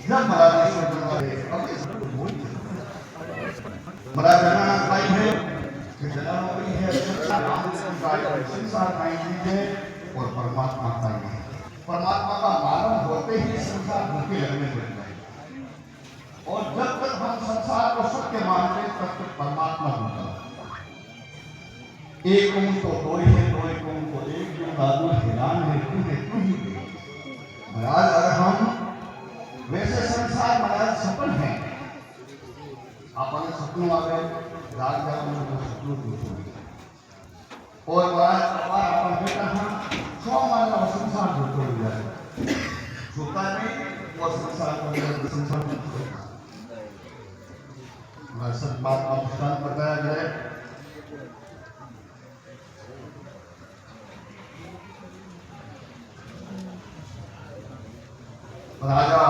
जब महाराज महाराज भाई है संसार है और परमात्मा का है। परमात्मा का मालूम होते ही संसार भूखे लगने लग जाए और जब तक हम संसार को सत्य मानते तब तक परमात्मा भूखा। एक ओम तो दो ही है, दो एक ओम तो एक, जो दादू हैरान है तू ही महाराज। अगर हम वैसे संसार महाराज सपन है, आपने सपनों आ गए रात जाओ सपनों पूछो और महाराज अपन बेटा हम सौ मान संसार झूठो हो जाए झूठा नहीं और संसार संसार सब बात अनुष्ठान बताया जाए। राजा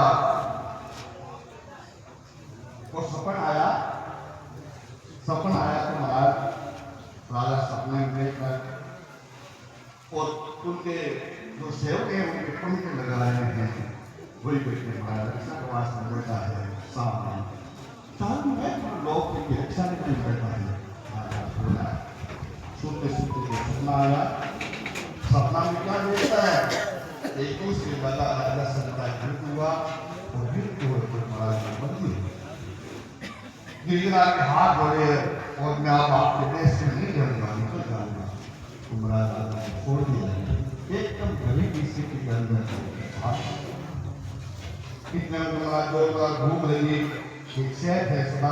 को सपन आया तो महाराज राजा सपने में देखकर और उनके जो सेवक हैं उनके पंखे लगा रहे हैं वही बैठे महाराज रक्षा का वास्ता बैठा है सावधान साधु है लोग की रक्षा नहीं बैठा है। सुनते सुनते सपना आया। सपना में क्या देखता है एक दूसरे लगा राजा संता युद्ध हुआ और युद्ध हुए तो महाराज ने बदली गिरिराज के हाथ जोड़े और मैं अब आपके देश से नहीं रहूंगा निकल जाऊंगा तो महाराज राजा को छोड़ दिया एकदम गरीब स्थिति के अंदर इतने में महाराज जो घूम रही एक शहर है सदा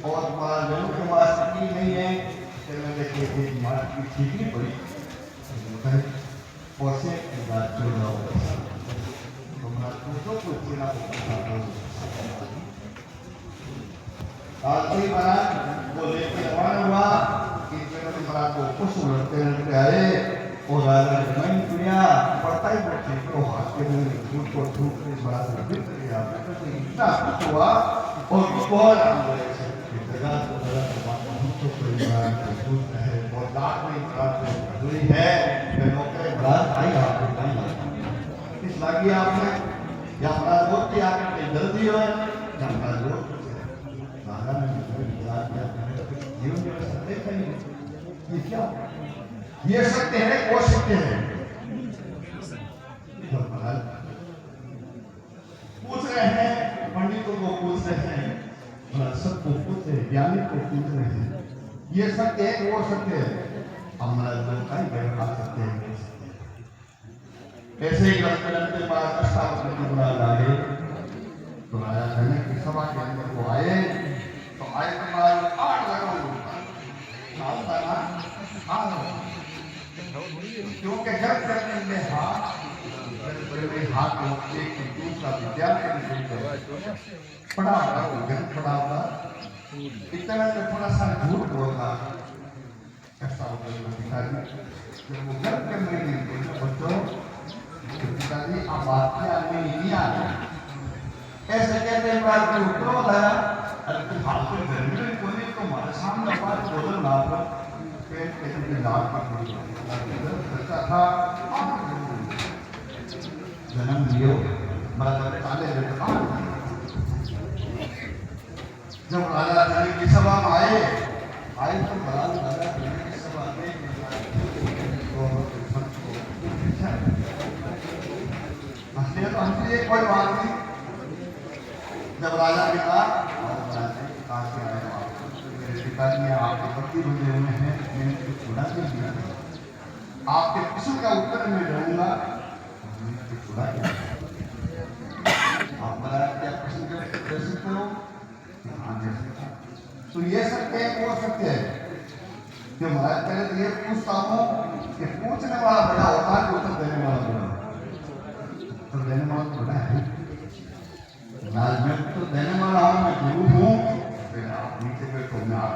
और महाराज जनों के पास स्थिति नहीं है देखिए महाराज की ठीक नहीं पड़ी और से बात जो रहा हो तो मैं पूछो तो चीना को आज भी महाराज वो लेके रवाना हुआ कि चलो महाराज को खुश लड़ते लड़ते आए और राजा ने नहीं दुनिया पड़ता ही पड़ती तो हाथ के में झूठ को झूठ के बड़ा से बिक गया इतना खुश हुआ और बहुत आनंद है जगह तो बात तो परिवार को झूठ है और लाख में खराब है है नौकरी महाराज आई आपको नहीं किस लगी आपने या महाराज रोक के आपने जल्दी हो या महाराज रोक राजा ने विचार किया जीवन में सत्य नहीं ये क्या ये सत्य है वो सत्य है महाराज पूछ रहे हैं पंडितों को पूछ रहे हैं सबको पूछ रहे ज्ञानी को पूछ रहे हैं ये सत्य है वो सत्य है हमारा लोग का ही खा सकते हैं ऐसे ही के बाद अष्टावक्र बुला लाए तो राजा जनक की सभा के अंदर वो आए तो आए के बाद 8 लगा क्योंकि जब करने में हाथ बड़े हाथ होते कि दूसरा विद्यार्थी पढ़ा पढ़ा इतना में थोड़ा सा झूठ बोलना पिताजी जब वो घर के में बच्चों पिताजी आप बात में नहीं आ रहे ऐसे कहते हैं बात में उत्तर बताया अरे तुम फालतू घर में कोई तो हमारे सामने बात बोलो ना पर पेट के लाभ का बच्चा था जन्म लियो मतलब ताले बैठा जब राजा जनक की सभा में आए तो महाराज राजा जनक की सभा में तो हमसे कोई बात नहीं। जब राजा ने कहा कहाँ से आए मेरे पिताजी ने आपके पति बने हुए हैं मैंने कुछ छुड़ा के दिया आपके प्रश्न का उत्तर मैं रहूंगा छुड़ा के आप महाराज क्या प्रश्न कर सकते हो तो ये सत्य है वो सत्य है जो महाराज पहले तो ये पूछता हूँ कि पूछने वाला बड़ा होता है उत्तर देने वाला बड़ा उत्तर देने वाला बड़ा है आज मैं तो देने वाला हूँ मैं गुरु हूँ फिर आप नीचे बैठो मैं आप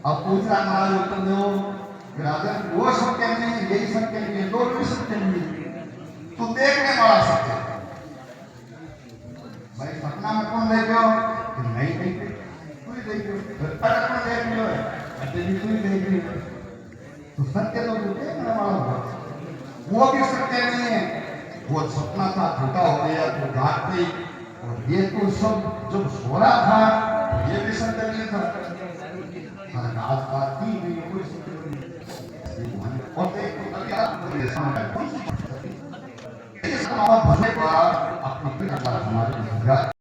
अब पूछना महाराज उत्तर दो राजा वो सत्य नहीं यही सत्य नहीं दो भी सत्य नहीं तो देखने वाला सत्य भाई सपना में कौन देख रहे हो नहीं देख रहे कोई देख रहे हो देख रहे हो तो सत्य तो देखने वाला हुआ, वो भी सत्य नहीं है, वो सपना था, झूठा हो गया तो घाट गई। और ये तो सब जब सो रहा था तो ये भी सत्य नहीं था। आज बात की नहीं है, कोई सत्य नहीं। और एक तो कभी आप ये समझ, इस मामला भले का अपनी हमारे